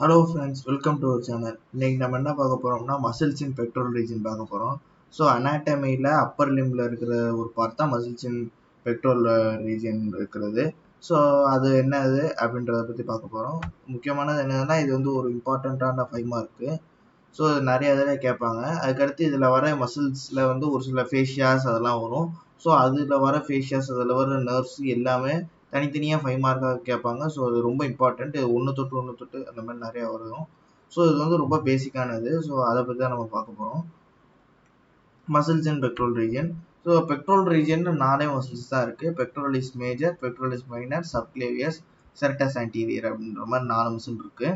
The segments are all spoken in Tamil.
Hello friends, welcome to our channel. இன்னைக்கு நம்ம என்ன பார்க்க போறோம்னா மசில்ஸ் இன் பெக்டோரல் ரீஜன் பார்க்க போறோம். ஸோ அனாட்டமியில் அப்பர் லிம்பில் இருக்கிற ஒரு பார்ட் தான் மசில்ஸ் இன் பெக்டோரல் ரீஜன் இருக்கிறது. ஸோ அது என்னது அப்படின்றத பற்றி பார்க்க போகிறோம். முக்கியமானது என்னதுன்னா இது வந்து ஒரு இம்பார்ட்டண்ட்டான 5 மார்க்கு. ஸோ நிறைய இதில் கேட்பாங்க. அதுக்கடுத்து இதில் வர மசில்ஸில் வந்து ஒரு சில ஃபேஷியாஸ் அதெல்லாம் வரும். ஸோ அதில் வர ஃபேஷியாஸ் அதில் வர நர்வ்ஸ் எல்லாமே தனித்தனியாக 5 மார்க்காக கேட்பாங்க. ஸோ அது ரொம்ப இம்பார்ட்டண்ட். இது ஒன்று தொட்டு அந்த மாதிரி நிறையா வரும். ஸோ இது வந்து ரொம்ப பேசிக்கானது. ஸோ அதை பற்றி தான் நம்ம பார்க்க போகிறோம். Muscles in pectoral region. So pectoral region 4 muscles தான் இருக்குது. Pectoralis major, pectoralis minor, subclavius, serratus anterior அப்படின்ற மாதிரி 4 மசில் இருக்குது.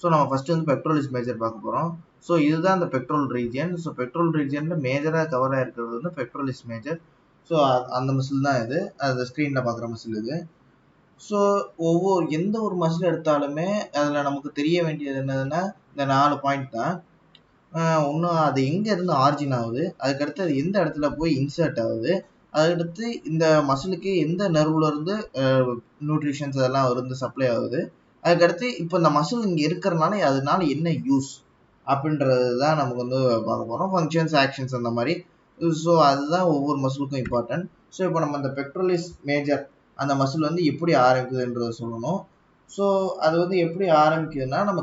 ஸோ நம்ம ஃபஸ்ட்டு வந்து பெக்டோரலிஸ் மேஜர் பார்க்க போகிறோம். ஸோ இதுதான் இந்த பெக்டோரல் ரீஜன். ஸோ பெக்டோரல் ரீஜனில் மேஜராக கவராக இருக்கிறது வந்து பெக்டோரலிஸ் மேஜர். ஸோ அந்த மசில் தான் இது. அது ஸ்க்ரீனில் பார்க்குற மசில் இது. ஸோ எந்த ஒரு மசில் எடுத்தாலுமே அதில் நமக்கு தெரிய வேண்டியது என்னதுன்னா இந்த 4 பாயிண்ட் தான். ஒன்றும் அது எங்கே இருந்து ஆரிஜின் ஆகுது, அதுக்கடுத்து அது எந்த இடத்துல போய் இன்சர்ட் ஆகுது, அதுக்கடுத்து இந்த மசிலுக்கு எந்த நர்வ்ல இருந்து நியூட்ரிஷன்ஸ் அதெல்லாம் இருந்து சப்ளை ஆகுது, அதுக்கடுத்து இப்போ இந்த மசில் இங்கே இருக்கிறனால அதனால என்ன யூஸ் அப்படின்றது தான் நமக்கு வந்து பார்க்க போகிறோம். ஃபங்க்ஷன்ஸ், ஆக்ஷன்ஸ் அந்த மாதிரி. ஸோ அதுதான் ஒவ்வொரு மசிலுக்கும் இம்பார்ட்டன்ட். ஸோ இப்போ நம்ம இந்த பெக்டோரலிஸ் மேஜர் அந்த மசில் வந்து எப்படி ஆரம்பிக்குதுன்றதை சொல்லணும். ஸோ அது வந்து எப்படி ஆரம்பிக்குதுன்னா நம்ம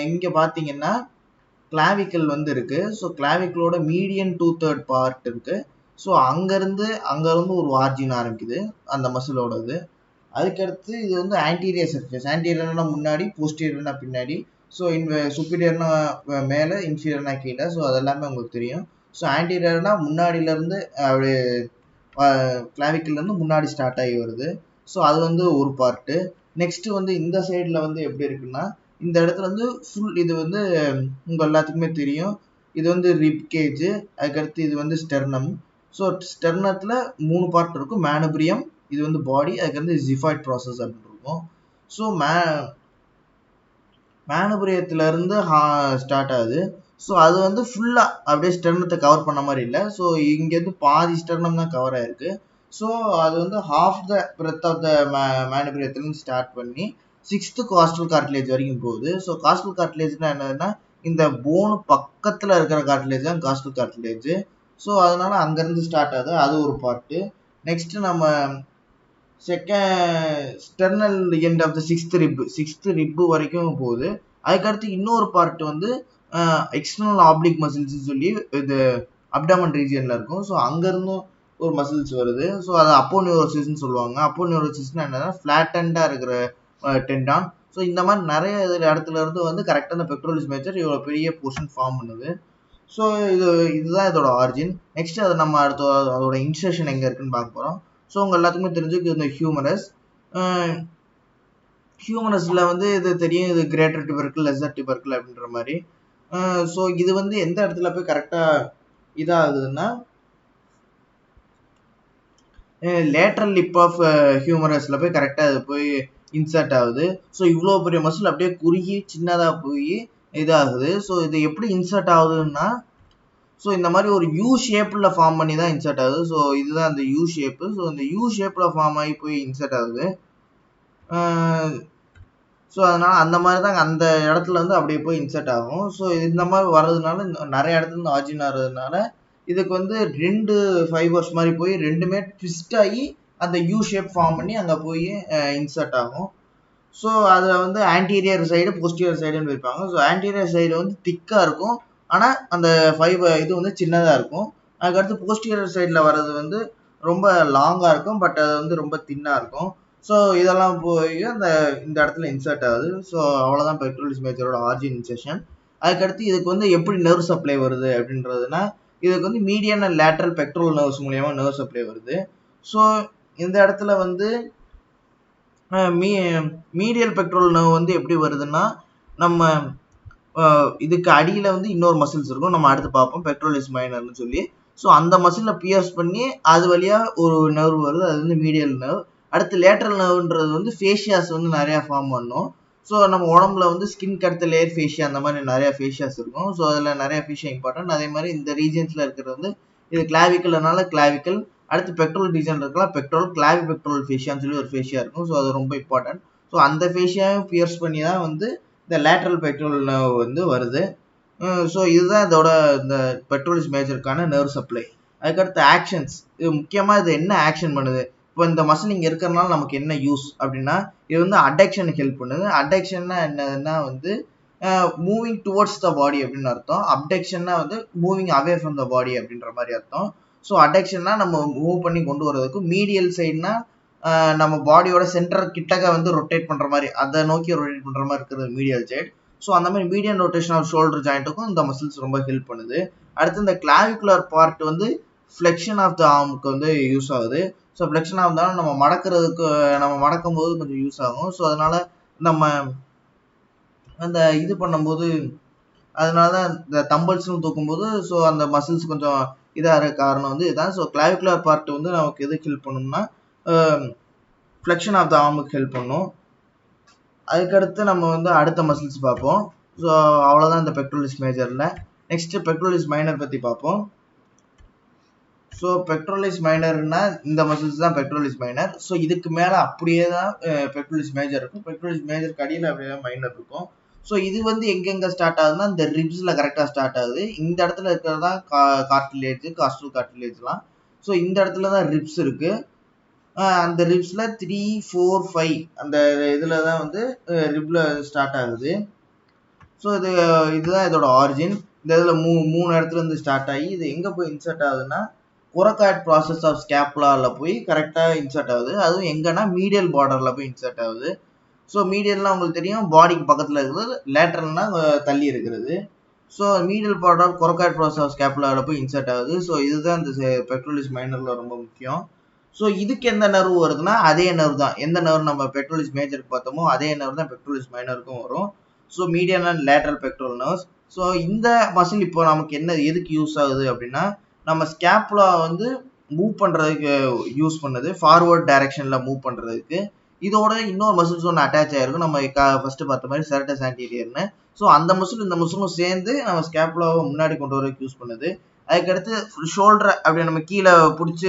இங்கே பார்த்தீங்கன்னா கிளாவிக்கல் வந்து இருக்குது. ஸோ கிளாவிக்கலோட மீடியன் 2/3 பார்ட் இருக்குது. ஸோ அங்கேருந்து ஒரு ஆர்ஜின் ஆரம்பிக்குது அந்த மசிலோடது. அதுக்கடுத்து இது வந்து ஆன்டீரியர் சர்ஃபேஸ். ஆன்டீரியர்னா முன்னாடி, போஸ்டீரியர்னா பின்னாடி. ஸோ சுப்பீரியர்னா மேலே, இன்ஃபீரியர்னா கீழே. ஸோ அதெல்லாமே உங்களுக்கு தெரியும். ஸோ ஆன்டீரியர்னா முன்னாடியிலேருந்து அப்படியே கிளாவிக்கல்லேருந்து முன்னாடி ஸ்டார்ட் ஆகி வருது. ஸோ அது வந்து ஒரு பார்ட்டு. நெக்ஸ்ட்டு வந்து இந்த சைடில் வந்து எப்படி இருக்குன்னா இந்த இடத்துல வந்து ஃபுல் இது வந்து உங்கள் எல்லாத்துக்குமே தெரியும். இது வந்து ரிப் கேஜ், அதுக்கடுத்து இது வந்து ஸ்டெர்னம். ஸோ ஸ்டெர்னத்தில் 3 பார்ட் இருக்கும். மேனுபிரியம், இது வந்து பாடி, அதுக்கு வந்து ஜிஃபாய்ட் ப்ராசஸ் அப்படின்னு இருக்கும். ஸோ மேனுபிரியத்துலேருந்து ஸ்டார்ட் ஆகுது. ஸோ அது வந்து ஃபுல்லாக அப்படியே ஸ்டெர்னத்தை கவர் பண்ண மாதிரி இல்லை. ஸோ இங்கேருந்து பாதி ஸ்டெர்னம் தான் கவர் ஆகிருக்கு. ஸோ அது வந்து half the breadth of the மேனுபிரியத்துலேருந்து ஸ்டார்ட் பண்ணி 6th காஸ்டல் கார்ட்லேஜ் வரைக்கும் போகுது. ஸோ காஸ்டல் கார்ட்லேஜ்னா என்னதுன்னா இந்த போனு பக்கத்தில் இருக்கிற கார்ட்லேஜ் தான் காஸ்டல் கார்ட்லேஜ். ஸோ அதனால அங்கேருந்து ஸ்டார்ட் ஆகுது. அது ஒரு பார்ட்டு. நெக்ஸ்ட்டு நம்ம sternal end of the 6th rib வரைக்கும் போகுது. அதுக்கடுத்து இன்னொரு பார்ட் வந்து எக்ஸ்டர்னல் ஆப்ளிக் மசில்ஸ் சொல்லி இது அப்டாமன் ரீஜியனில் இருக்கும். ஸோ அங்கேருந்தும் ஒரு மசில்ஸ் வருது. ஸோ அதை அப்போனியூரோசிஸ்ன்னு சொல்லுவாங்க. அப்போனியூரோசிஸ்னா என்னன்னா ஃப்ளாட்டண்டாக இருக்கிற டெண்டான். ஸோ இந்த மாதிரி நிறைய இடத்துல இருந்து வந்து கரெக்டாக இந்த பெக்டோரலிஸ் மேஜர் இவ்வளோ பெரிய போர்ஷன் ஃபார்ம் பண்ணுது. ஸோ இதுதான் இதோட ஆரிஜின். நெக்ஸ்ட் அதை நம்ம அதோட இன்சர்ஷன் எங்கே இருக்குன்னு பார்க்க போகிறோம். ஸோ உங்கள் எல்லாத்துக்குமே தெரிஞ்சுக்கு இந்த ஹியூமரஸில் வந்து இது தெரியும். இது கிரேட்டர் டிபர்க்கிள், லெஸர் டிபர்க்கிள் அப்படின்ற மாதிரி. ஸோ இது வந்து எந்த இடத்துல போய் கரெக்டாக இதாகுதுன்னா லேட்ரல் லிப் ஆஃப் ஹியூமரஸில் போய் கரெக்டாக அது போய் இன்சர்ட் ஆகுது. ஸோ இவ்வளோ பெரிய மசில் அப்படியே குறுகி சின்னதாக போய் இதாகுது. ஸோ இது எப்படி இன்சர்ட் ஆகுதுன்னா ஸோ இந்த மாதிரி ஒரு யூ ஷேப்பில் ஃபார்ம் பண்ணி தான் இன்சர்ட் ஆகுது. ஸோ இதுதான் அந்த யூ ஷேப்பு. ஸோ இந்த யூ ஷேப்பில் ஃபார்ம் ஆகி போய் இன்சர்ட் ஆகுது. ஸோ அதனால் அந்த மாதிரி தான் அந்த இடத்துல வந்து அப்படியே போய் இன்சர்ட் ஆகும். ஸோ இந்த மாதிரி வர்றதுனால நிறைய இடத்துல இருந்து ஆர்ஜின் ஆகிறதுனால இதுக்கு வந்து 2 ஃபைபர்ஸ் மாதிரி போய் ரெண்டுமே ட்விஸ்ட் ஆகி அந்த யூ ஷேப் ஃபார்ம் பண்ணி அங்கே போய் இன்சர்ட் ஆகும். ஸோ அதில் வந்து ஆன்டீரியர் சைடு, போஸ்டீரியர் சைடுன்னு வைப்பாங்க. ஸோ ஆன்டீரியர் சைடு வந்து திக்காக இருக்கும், ஆனால் அந்த ஃபைபர் இது வந்து சின்னதாக இருக்கும். அதுக்கடுத்து போஸ்டீரியர் சைடில் வர்றது வந்து ரொம்ப லாங்காக இருக்கும், பட் அது வந்து ரொம்ப தின்னாக இருக்கும். ஸோ இதெல்லாம் போய் இந்த இடத்துல இன்சர்ட் ஆகுது. ஸோ அவ்வளோதான் பெக்டோரலிஸ் மேஜரோட ஆர்ஜின் இன்செஷன். அதுக்கடுத்து இதுக்கு வந்து எப்படி நர்வ் சப்ளை வருது அப்படின்றதுனா இதுக்கு வந்து median and lateral pectoral nerves மூலியமாக நர்வ் சப்ளை வருது. ஸோ இந்த இடத்துல வந்து மீடியல் பெக்டோரல் நர்வ் வந்து எப்படி வருதுன்னா நம்ம இதுக்கு அடியில் வந்து இன்னொரு மசில்ஸ் இருக்கும். நம்ம அடுத்து பார்ப்போம் பெக்டோரலிஸ் மைனர்னு சொல்லி. ஸோ அந்த மசிலை பியர்ஸ் பண்ணி அது வழியாக ஒரு நர்வ் வருது. அது வந்து மீடியல் நர்வ். அடுத்து லேட்ரல் நர்வ்ன்றது வந்து ஃபேஷியாஸ் வந்து நிறையா ஃபார்ம் பண்ணும். ஸோ நம்ம உடம்புல வந்து ஸ்கின் கடுத்த லேயர் ஃபேஷியா அந்த மாதிரி நிறையா ஃபேஷியாஸ் இருக்கும். ஸோ அதில் நிறையா ஃபேஷியா இம்பார்ட்டன்ட். அதே மாதிரி இந்த ரீஜன்ஸில் இருக்கிறது வந்து இது கிளாவிக்கல்னால கிளாவிக்கல். அடுத்து பெக்டோரல் ரீஜன் இருக்கலாம் பெக்டோரல், கிளாவி பெக்டோரல் ஃபேஷியான்னு சொல்லி ஒரு ஃபேஷியா இருக்கும். ஸோ அது ரொம்ப இம்பார்ட்டன்ட். ஸோ அந்த ஃபேஷியாவும் பியர்ஸ் பண்ணி தான் வந்து இந்த லேட்ரல் பெக்டோரல் நர்வ் வந்து வருது. ஸோ இதுதான் இதோட இந்த பெக்டோரலிஸ் மேஜருக்கான நர்வ் சப்ளை. அதுக்கடுத்து ஆக்ஷன்ஸ். இது முக்கியமாக இது என்ன ஆக்ஷன் பண்ணுது? இப்போ இந்த மசில் இங்கே இருக்கிறனால நமக்கு என்ன யூஸ் அப்படின்னா, இது வந்து அடெக்ஷனுக்கு ஹெல்ப் பண்ணுது. அடெக்ஷன்னா என்னன்னா வந்து மூவிங் டுவர்ட்ஸ் த பாடி அப்படின்னு அர்த்தம். அப்டெக்ஷன்னா வந்து மூவிங் அவே ஃப்ரம் த பாடி அப்படின்ற மாதிரி அர்த்தம். ஸோ அடெக்ஷன்னா நம்ம மூவ் பண்ணி கொண்டு வரதுக்கு, மீடியல் சைடுனா நம்ம பாடியோட சென்டர் கிட்டக்க வந்து ரொட்டேட் பண்ற மாதிரி, அதை நோக்கி ரொட்டேட் பண்ற மாதிரி இருக்கிறது மீடியல் சைடு. ஸோ அந்த மாதிரி மீடியன் ரொட்டேஷன் ஆஃப் ஷோல்டர் ஜாயிண்ட்டுக்கும் இந்த மசில்ஸ் ரொம்ப ஹெல்ப் பண்ணுது. அடுத்து இந்த கிளாவிகுலர் பார்ட் வந்து ஃப்ளெக்ஷன் ஆஃப் த ஆர்முக்கு வந்து யூஸ் ஆகுது. So flexion of the arm நம்ம மடக்கிறதுக்கு, நம்ம மடக்கும் போது கொஞ்சம் யூஸ் ஆகும். ஸோ அதனால நம்ம அந்த இது பண்ணும்போது, அதனால தான் இந்த தம்பல்ஸ்னு தூக்கும்போது ஸோ அந்த மசில்ஸ் கொஞ்சம் இதாக இருக்க காரணம் வந்து இதுதான். ஸோ கிளாவிகுலர் பார்ட் வந்து நமக்கு எதுக்கு ஹெல்ப் பண்ணணும்னா ஃப்ளெக்ஷன் ஆஃப் த ஆர்முக்கு ஹெல்ப் பண்ணும். அதுக்கடுத்து நம்ம வந்து அடுத்த மசில்ஸ் பார்ப்போம். ஸோ அவ்வளோதான் இந்த பெக்டோரலிஸ் மேஜரில். நெக்ஸ்ட் பெக்டோரலிஸ் மைனர் பற்றி பார்ப்போம். ஸோ பெக்டோரலிஸ் மைனர்னா இந்த மசில்ஸ் தான் பெக்டோரலிஸ் மைனர். ஸோ இதுக்கு மேலே அப்படியே தான் பெக்டோரலிஸ் மேஜர் இருக்கும். பெக்டோரலிஸ் மேஜருக்கு அடியில் அப்படியே தான் மைனர் இருக்கும். ஸோ இது வந்து எங்கெங்கே ஸ்டார்ட் ஆகுதுன்னா இந்த ரிப்ஸில் கரெக்டாக ஸ்டார்ட் ஆகுது. இந்த இடத்துல இருக்கிறது தான் கார்டிலேஜ், காஸ்டல் கார்டிலேஜ்லாம். ஸோ இந்த இடத்துல தான் ரிப்ஸ் இருக்குது. அந்த ரிப்ஸில் 3, 4, 5 அந்த இதில் தான் வந்து ரிப்பில் ஸ்டார்ட் ஆகுது. ஸோ இதுதான் இதோட ஆரிஜின். இந்த இதில் மூணு இடத்துல இருந்து ஸ்டார்ட் ஆகி இது எங்கே போய் இன்சர்ட் ஆகுதுன்னா கொரகாய்ட் ப்ராசஸ் ஆஃப் ஸ்கேப்புலாவில் போய் கரெக்டாக இன்சர்ட் ஆகுது. அதுவும் எங்கன்னா மீடியல் பார்டரில் போய் இன்சர்ட் ஆகுது. ஸோ மீடியல்னால் உங்களுக்கு தெரியும் பாடிக்கு பக்கத்தில் இருக்கிறது, லேட்டரல்னா தள்ளி இருக்கிறது. So medial part of coracoid process of ஸ்கேப்புலாவில் போய் இன்சர்ட் ஆகுது. ஸோ இதுதான் இந்த பெக்டோரலிஸ் மைனரில் ரொம்ப முக்கியம். ஸோ இதுக்கு எந்த நர்வு வருதுன்னா அதே நர்வ் தான். எந்த நர்வ் நம்ம பெக்டோரலிஸ் மேஜருக்கு பார்த்தோமோ அதே நர்வ் தான் பெக்டோரலிஸ் மைனருக்கும் வரும். So medial and lateral pectoral nerves. So இந்த மசில் இப்போ நமக்கு என்ன எதுக்கு யூஸ் ஆகுது அப்படின்னா, நம்ம ஸ்கேப்புலா வந்து மூவ் பண்ணுறதுக்கு யூஸ் பண்ணுது, ஃபார்வர்ட் டைரக்ஷனில் மூவ் பண்ணுறதுக்கு. இதோட இன்னொரு மசில்ஸ் ஒன்று அட்டாச் ஆகிருக்கும், நம்ம ஃபர்ஸ்ட் பார்த்த மாதிரி செரட்டஸ் ஆன்டீரியர்னு. ஸோ அந்த மசில் இந்த மசிலும் சேர்ந்து நம்ம ஸ்கேப்புலாவை முன்னாடி கொண்டு வரதுக்கு யூஸ் பண்ணுது. அதுக்கடுத்து ஷோல்டரை அப்படி நம்ம கீழே பிடிச்சி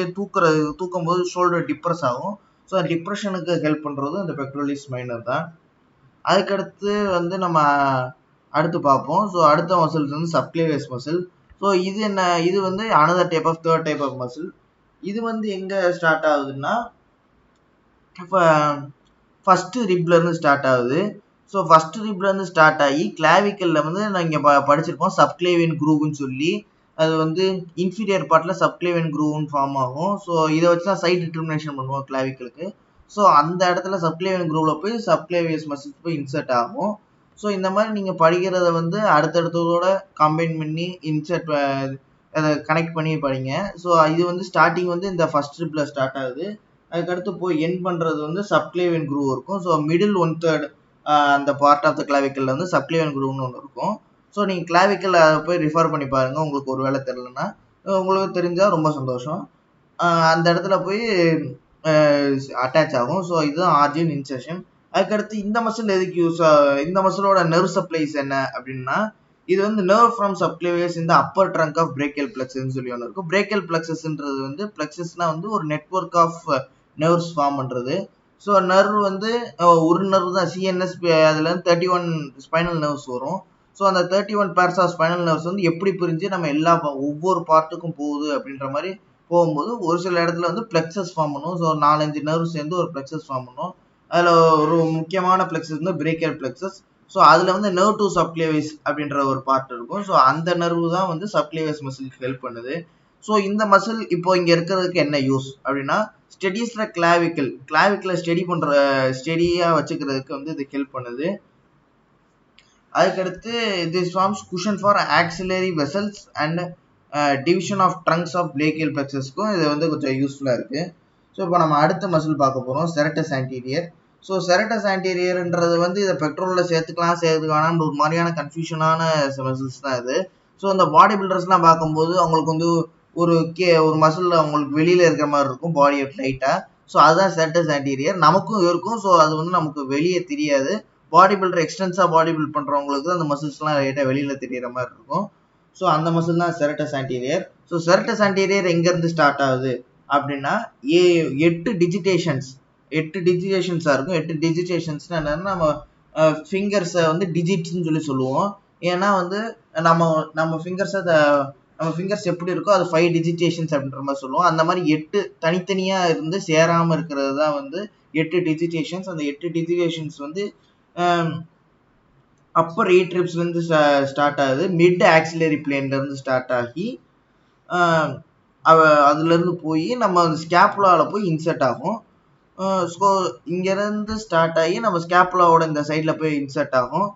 தூக்கும் போது ஷோல்டர் டிப்ரெஸ் ஆகும். ஸோ டிப்ரெஷனுக்கு ஹெல்ப் பண்ணுறது இந்த பெக்டோரலிஸ் மைனர் தான். அதுக்கடுத்து வந்து நம்ம அடுத்து பார்ப்போம். ஸோ அடுத்த மசில்ஸ் வந்து சப்க்ளேவியஸ் மசில். ஸோ இது என்ன, இது வந்து another type of third type of muscle. இது வந்து எங்கே ஸ்டார்ட் ஆகுதுன்னா இப்போ ஃபஸ்ட்டு ரிப்லேருந்து ஸ்டார்ட் ஆகுது. ஸோ ஃபஸ்ட்டு ரிப்லேருந்து ஸ்டார்ட் ஆகி கிளாவிக்கலில் வந்து நாங்கள் படிச்சிருப்போம் சப்க்ளேவியன் குரூவ்னு சொல்லி. அது வந்து இன்ஃபீரியர் பார்ட்டில் சப்க்ளேவியன் குரூவ்னு ஃபார்ம் ஆகும். ஸோ இதை வச்சு தான் சைட் டிட்டர்மினேஷன் பண்ணுவோம் கிளாவிக்கலுக்கு. ஸோ அந்த இடத்துல சப்க்ளேவியன் குரூவில் போய் சப்க்ளேவியஸ் மசில்ஸ் போய் இன்சர்ட் ஆகும். ஸோ இந்த மாதிரி நீங்கள் படிக்கிறத வந்து அடுத்தடுத்ததோட கம்பைன் பண்ணி இன்சர்ட் அதை கனெக்ட் பண்ணி படிங்க. ஸோ இது வந்து ஸ்டார்டிங் வந்து இந்த ஃபர்ஸ்ட் ரிப்பில் ஸ்டார்ட் ஆகுது. அதுக்கடுத்து போய் எண்ட் பண்ணுறது வந்து சப்க்ளேவியன் குரூவ் இருக்கும். ஸோ மிடில் 1/3 அந்த பார்ட் ஆஃப் த கிளாவிக்கலில் வந்து சப்க்ளேவியன் குரூவ்னு ஒன்று இருக்கும். ஸோ நீங்கள் கிளாவிக்கல் அதை போய் ரிஃபர் பண்ணி பாருங்கள். உங்களுக்கு ஒரு வேலை தெரிலன்னா, உங்களுக்கு தெரிஞ்சால் ரொம்ப சந்தோஷம். அந்த இடத்துல போய் அட்டாச் ஆகும். ஸோ இதுதான் ஆர்ஜின் இன்செஷன். அதுக்கடுத்து இந்த மசில் எதுக்கு யூஸ், இந்த மசிலோட நர்வ் சப்ளைஸ் என்ன அப்படின்னா, இது வந்து நர்வ் ஃப்ரம் சப்க்ளேவியஸ் இந்த அப்பர் ட்ரங்க் ஆஃப் பிரேக்கியல் பிளெக்ஸஸ்ன்னு சொல்லி ஒன்று இருக்கும். பிரேக்கியல் பிளெக்ஸஸ்ன்றது வந்து பிளெக்ஸஸ்னா வந்து ஒரு நெட்வொர்க் ஆஃப் நர்வ்ஸ் ஃபார்ம் பண்ணுறது. ஸோ நர்வ் வந்து ஒரு நர்வ் தான் சிஎன்எஸ், அதில் வந்து 31 ஸ்பைனல் நர்வ்ஸ் வரும். ஸோ அந்த 31 பேர்ஸ் ஆஃப் ஸ்பைனல் நர்வ்ஸ் வந்து எப்படி பிரிஞ்சு நம்ம ஒவ்வொரு பார்ட்டுக்கும் போகுது அப்படின்ற மாதிரி போகும்போது ஒரு சில இடத்துல வந்து பிளெக்ஸஸ் ஃபார்ம் பண்ணும். ஸோ 4-5 நர்வ் சேர்ந்து ஒரு பிளெக்ஸஸ் ஃபார்ம் பண்ணும். அதில் ஒரு முக்கியமான பிளெக்ஸஸ் வந்து பிரேக்கியல் பிளெக்ஸஸ். ஸோ அதில் வந்து நர்வ் டு சப்க்ளேவியஸ் அப்படின்ற ஒரு பார்ட் இருக்கும். ஸோ அந்த நர்வு தான் வந்து சப்க்ளேவியஸ் மசிலுக்கு ஹெல்ப் பண்ணுது. ஸோ இந்த மசில் இப்போ இங்கே இருக்கிறதுக்கு என்ன யூஸ் அப்படின்னா, ஸ்டெடிஸ்ல கிளாவிக்கலை ஸ்டெடியாக வச்சுக்கிறதுக்கு வந்து இது ஹெல்ப் பண்ணுது. அதுக்கடுத்து this forms cushion for axillary vessels and division of trunks of brachial பிளெக்ஸஸ்க்கும் இது வந்து கொஞ்சம் யூஸ்ஃபுல்லாக இருக்குது. ஸோ இப்போ நம்ம அடுத்த மசில் பார்க்க போகிறோம், செரட்டஸ் ஆன்டீரியர். ஸோ செரட்டஸ் ஆன்டீரியர்ன்றது வந்து இதை பெக்டோரலில் சேர்த்துக்கானான்னு ஒரு மாதிரியான கன்ஃபியூஷனான மசில்ஸ் தான் இது. ஸோ இந்த பாடி பில்டர்ஸ்லாம் பார்க்கும்போது அவங்களுக்கு வந்து ஒரு மசில் அவங்களுக்கு வெளியில் இருக்கிற மாதிரி இருக்கும் பாடியை லைட்டாக. ஸோ அதுதான் செரட்டஸ் ஆன்டீரியர். நமக்கும் இருக்கும். ஸோ அது வந்து நமக்கு வெளியே தெரியாது. பாடி பில்டர் எக்ஸ்டென்ஸாக பாடி பில்ட் பண்ணுறவங்களுக்கு அந்த மசில்ஸ்லாம் லைட்டாக வெளியில் தெரிகிற மாதிரி இருக்கும். ஸோ அந்த மசில் தான் serratus anterior. So serratus anterior எங்கேருந்து ஸ்டார்ட் ஆகுது அப்படின்னா 8 டிஜிட்டேஷன்ஸாக இருக்கும். 8 டிஜிட்டேஷன்ஸ்னா என்னன்னா, நம்ம ஃபிங்கர்ஸை வந்து டிஜிட்ஸ்ன்னு சொல்லி சொல்லுவோம். ஏன்னா வந்து நம்ம நம்ம ஃபிங்கர்ஸை நம்ம ஃபிங்கர்ஸ் எப்படி இருக்கோ அது 5 டிஜிட்டேஷன்ஸ் அப்படின்ற மாதிரி சொல்லுவோம். அந்த மாதிரி 8 தனித்தனியாக இருந்து சேராமல் இருக்கிறது தான் வந்து 8 டிஜிட்டேஷன்ஸ். அந்த 8 டிஜிட்டேஷன்ஸ் வந்து அப்பர் 8 ரிப்ஸ்லேருந்து ஸ்டார்ட் ஆகுது. மிட் ஆக்சிலரி பிளேன்லேருந்து ஸ்டார்ட் ஆகி அதுலேருந்து போய் நம்ம அந்த ஸ்கேப்புலாவில் போய் இன்சர்ட் ஆகும். ஸோ இங்கேருந்து ஸ்டார்ட் ஆகி நம்ம ஸ்கேப்புலாவோட இந்த சைடில் போய் இன்சர்ட் ஆகும்.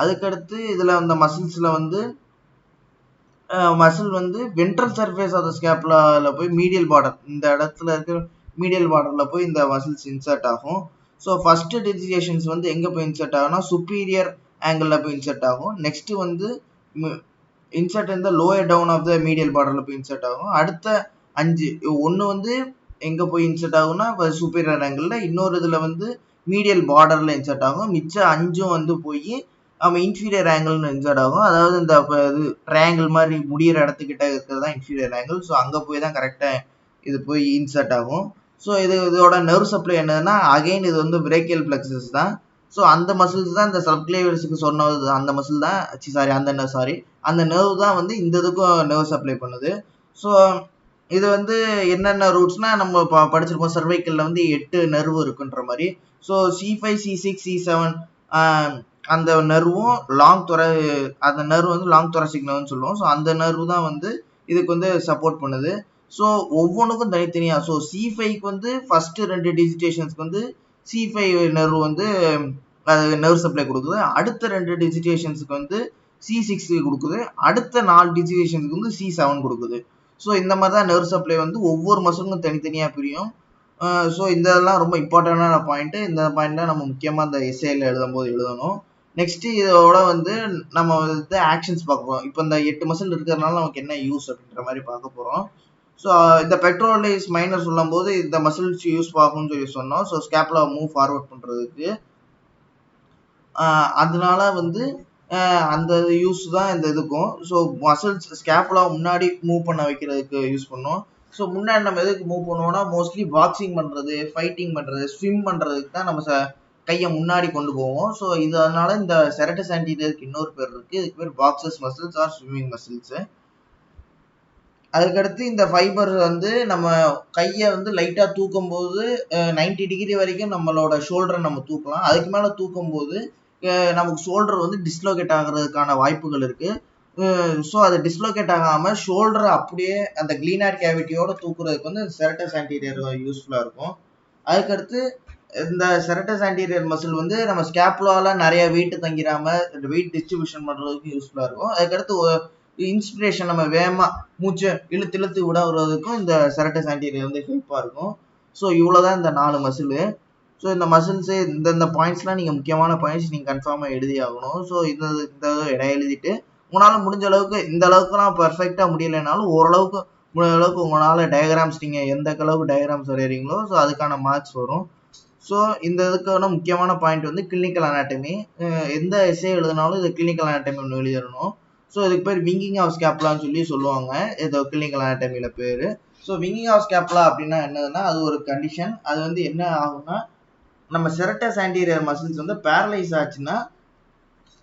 அதுக்கடுத்து இதில் அந்த மசில்ஸில் வந்து மசில் வந்து வென்ட்ரல் சர்ஃபேஸ் ஆஃப் த ஸ்கேப்புலாவில் போய் மீடியல் பார்டர், இந்த இடத்துல இருக்கிற மீடியல் பார்டரில் போய் இந்த மசில்ஸ் இன்சர்ட் ஆகும். ஸோ ஃபர்ஸ்ட் டிஜிட்டேஷன்ஸ் வந்து எங்கே போய் இன்சர்ட் ஆகும்னா சுப்பீரியர் ஆங்கிளில் போய் இன்சர்ட் ஆகும். நெக்ஸ்ட்டு வந்து இன்சர்ட் இந்த lower down of the medial பார்டரில் போய் இன்சர்ட் ஆகும். அடுத்த 5 ஒன்று வந்து எங்கே போய் இன்சர்ட் ஆகும்னா சுப்பீரியர் ஆங்கிளில், இன்னொரு இதில் வந்து மீடியல் பார்டரில் இன்சர்ட் ஆகும். மிச்சம் 5 வந்து போய் நம்ம இன்ஃபீரியர் ஆங்கிள்னு இன்சர்ட் ஆகும். அதாவது இந்த இது ட்ரையாங்கிள் மாதிரி முடிகிற இடத்துக்கிட்ட இருக்கிறது தான் இன்ஃபீரியர் ஆங்கிள். ஸோ அங்கே போய் தான் கரெக்டாக இது போய் இன்சர்ட் ஆகும். ஸோ இதோட நர்வ் சப்ளை என்னதுன்னா அகைன் இது வந்து பிரேக்கியல் பிளெக்ஸஸ் தான். ஸோ அந்த மசில்ஸ் தான் இந்த சப்க்ளேவியஸுக்கு சொன்னது. அந்த மசில் தான் அந்த நர்வ் தான் வந்து இந்த இதுக்கும் நர்வ் சப்ளை பண்ணுது. ஸோ இது வந்து என்னென்ன ரூட்ஸ்னா நம்ம படிச்சிருப்போம். சர்வைக்கல்ல வந்து 8 நர்வு இருக்குன்ற மாதிரி. ஸோ C5 C6 C7 அந்த நர்வும் அந்த நர்வ் வந்து லாங் தொராசிக் நர்வ்னு சொல்லுவோம். ஸோ அந்த நர்வு தான் வந்து இதுக்கு வந்து சப்போர்ட் பண்ணுது. ஸோ ஒவ்வொன்றுக்கும் தனித்தனியாக. ஸோ C5க்கு வந்து ஃபர்ஸ்ட் 2 டிஜிட்டேஷன்ஸ்க்கு வந்து C5 நர்வ் வந்து அது நர்வ் சப்ளை கொடுக்குது. அடுத்த 2 டிஜிட்டேஷன்ஸுக்கு வந்து C6 கொடுக்குது. அடுத்த 4 டிஜிட்டேஷன்ஸுக்கு வந்து C7 கொடுக்குது. ஸோ இந்த மாதிரி தான் நர்வ் சப்ளை வந்து ஒவ்வொரு மசிலுக்கும் தனித்தனியாக பிரியும். ஸோ இதெல்லாம் ரொம்ப இம்பார்ட்டண்டான பாயிண்ட்டு. இந்த பாயிண்ட் தான் நம்ம முக்கியமாக இந்த எஸ்ஏல எழுதும்போது எழுதணும். நெக்ஸ்ட் இதோட வந்து நம்ம வந்து ஆக்ஷன்ஸ் பார்க்க போகிறோம். இப்போ இந்த 8 மசில் இருக்கிறதுனால நமக்கு என்ன யூஸ் அப்படின்ற மாதிரி பார்க்க போகிறோம். ஸோ இந்த பெக்டோரலிஸ் மைனர் சொல்லும் போது இந்த மசில்ஸ் யூஸ் ஆகும்னு சொல்லி சொன்னோம். ஸோ ஸ்கேப்புலா மூவ் ஃபார்வர்ட் பண்ணுறதுக்கு அதனால வந்து அந்த யூஸ் தான் இந்த இதுக்கும். ஸோ மசில்ஸ் ஸ்கேப்புலா முன்னாடி மூவ் பண்ண வைக்கிறதுக்கு யூஸ் பண்ணோம். ஸோ முன்னாடி நம்ம எதுக்கு மூவ் பண்ணுவோம்னா மோஸ்ட்லி பாக்ஸிங் பண்ணுறது, ஃபைட்டிங் பண்ணுறது, ஸ்விம் பண்ணுறதுக்கு தான் நம்ம கையை முன்னாடி கொண்டு போவோம். ஸோ இதனால இந்த செரட்டஸ் ஆன்டீரியருக்கு இன்னொரு பேர் இருக்குது. இதுக்கு பேர் boxes muscles R swimming muscles. அதுக்கடுத்து இந்த ஃபைபர் வந்து நம்ம கையை வந்து லைட்டாக தூக்கும் போது 90 டிகிரி வரைக்கும் நம்மளோட ஷோல்டரை நம்ம தூக்கலாம். அதுக்கு மேலே தூக்கும் போது நமக்கு ஷோல்டர் வந்து டிஸ்லோகேட் ஆகிறதுக்கான வாய்ப்புகள் இருக்குது. ஸோ அது டிஸ்லோகேட் ஆகாமல் ஷோல்டரை அப்படியே அந்த கிளீனார் கேவிட்டியோட தூக்குறதுக்கு வந்து செரட்டஸ் ஆன்டீரியர் யூஸ்ஃபுல்லாக இருக்கும். அதுக்கடுத்து இந்த செரட்டஸ் ஆன்டீரியர் மசில் வந்து நம்ம ஸ்கேப்புலால நிறைய வெயிட் தங்கிடாமல் வெயிட் டிஸ்ட்ரிபியூஷன் பண்ணுறதுக்கு யூஸ்ஃபுல்லாக இருக்கும். அதுக்கடுத்து இன்ஸ்பிரேஷன் நம்ம வேகமாக மூச்சை இழுத்து விடுறதுக்கும் இந்த செரட்டஸ் ஆன்டீரியர் வந்து ஹெல்ப்பாக இருக்கும். ஸோ இவ்வளோதான் இந்த 4 மசிலு. ஸோ இந்த மசில்ஸு இந்த பாயிண்ட்ஸ்லாம் நீங்கள் முக்கியமான பாயிண்ட்ஸ் நீங்கள் கன்ஃபார்மாக எழுதி ஆகணும். ஸோ இந்த இடம் எழுதிட்டு உங்களால் முடிஞ்ச அளவுக்கு இந்த அளவுக்குலாம் பர்ஃபெக்டாக முடியலைனாலும் ஓரளவுக்கு முடிஞ்ச அளவுக்கு உங்களால் டயக்ராம்ஸ் நீங்கள் எந்த அளவுக்கு டயக்ராம்ஸ் வரைகிறீங்களோ ஸோ அதுக்கான மார்க்ஸ் வரும். ஸோ இந்த இதுக்கான முக்கியமான பாயிண்ட் வந்து கிளினிக்கல் அனாட்டமி. எந்த எஸ்ஏ எழுதினாலும் இது கிளினிக்கல் அனாட்டமி ஒன்று எழுதிடணும். ஸோ இதுக்கு பேர் விங்கிங் ஆஃப் ஸ்கேப்புலான்னு சொல்லி சொல்லுவாங்க. இது கிளினிக்கல் அனாட்டமியில் பேர். ஸோ விங்கிங் ஆஃப் ஸ்கேப்புலா அப்படின்னா என்னதுன்னா அது ஒரு கண்டிஷன். அது வந்து என்ன ஆகும்னா நம்ம செரட்டஸ் ஆன்டீரியர் மசில்ஸ் வந்து பேரலைஸ் ஆச்சுன்னா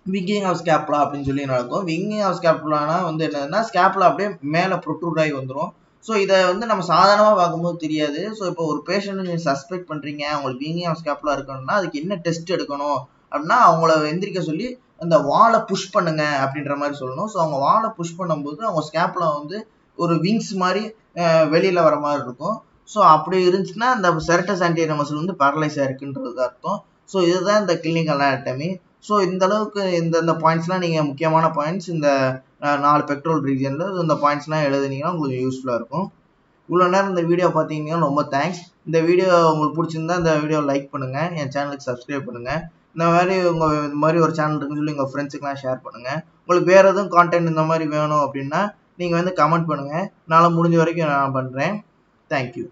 விங்கிங் ஆஃப் ஸ்கேப்புலா அப்படின்னு சொல்லி நடக்கும். விங்கிங் ஆஃப் ஸ்கேப்புலானா வந்து என்னதுன்னா ஸ்கேப்புலா அப்படியே மேலே ப்ரொட்ரூட் ஆகி வந்துடும். ஸோ இதை வந்து நம்ம சாதாரணமாக பார்க்கும்போது தெரியாது. ஸோ இப்போ ஒரு பேஷண்ட்டை நீங்கள் சஸ்பெக்ட் பண்ணுறீங்க, அவங்களுக்கு விங்கிங் ஆஃப் ஸ்கேப்புலா இருக்கணும்னா அதுக்கு என்ன டெஸ்ட் எடுக்கணும் அப்படின்னா அவங்கள எந்திரிக்க சொல்லி அந்த வாலை புஷ் பண்ணுங்க அப்படின்ற மாதிரி சொல்லணும். ஸோ அவங்க வாலை புஷ் பண்ணும்போது அவங்க ஸ்கேப்புலா வந்து ஒரு விங்ஸ் மாதிரி வெளியில் வர மாதிரி இருக்கும். ஸோ அப்படி இருந்துச்சுன்னா அந்த செரட்டஸ் ஆன்டீரியர் மசில் வந்து பேரலைஸ் ஆயிருக்குன்றது அர்த்தம். ஸோ இதுதான் இந்த கிளினிக்கல் அனாட்டமி. ஸோ இந்த அளவுக்கு இந்த பாயிண்ட்ஸ்லாம் நீங்கள் முக்கியமான பாயிண்ட்ஸ் இந்த 4 பெக்டோரல் ரீஜனில் இந்த பாயிண்ட்ஸ்லாம் எழுதுனீங்கன்னா உங்களுக்கு யூஸ்ஃபுல்லாக இருக்கும். இவ்வளோ நேரம் இந்த வீடியோ பார்த்தீங்கன்னா ரொம்ப தேங்க்ஸ். இந்த வீடியோ உங்களுக்கு பிடிச்சிருந்தா இந்த வீடியோ லைக் பண்ணுங்கள், என் சேனலுக்கு சப்ஸ்கிரைப் பண்ணுங்கள். இந்த மாதிரி ஒரு சேனல் இருக்குன்னு சொல்லி உங்கள் ஃப்ரெண்ட்ஸுக்கெலாம் ஷேர் பண்ணுங்கள். உங்களுக்கு வேறு எதுவும் கான்டென்ட் இந்த மாதிரி வேணும் அப்படின்னா நீங்கள் வந்து கமெண்ட் பண்ணுங்கள். என்னால் முடிஞ்ச வரைக்கும் நான் பண்ணுறேன். தேங்க்யூ.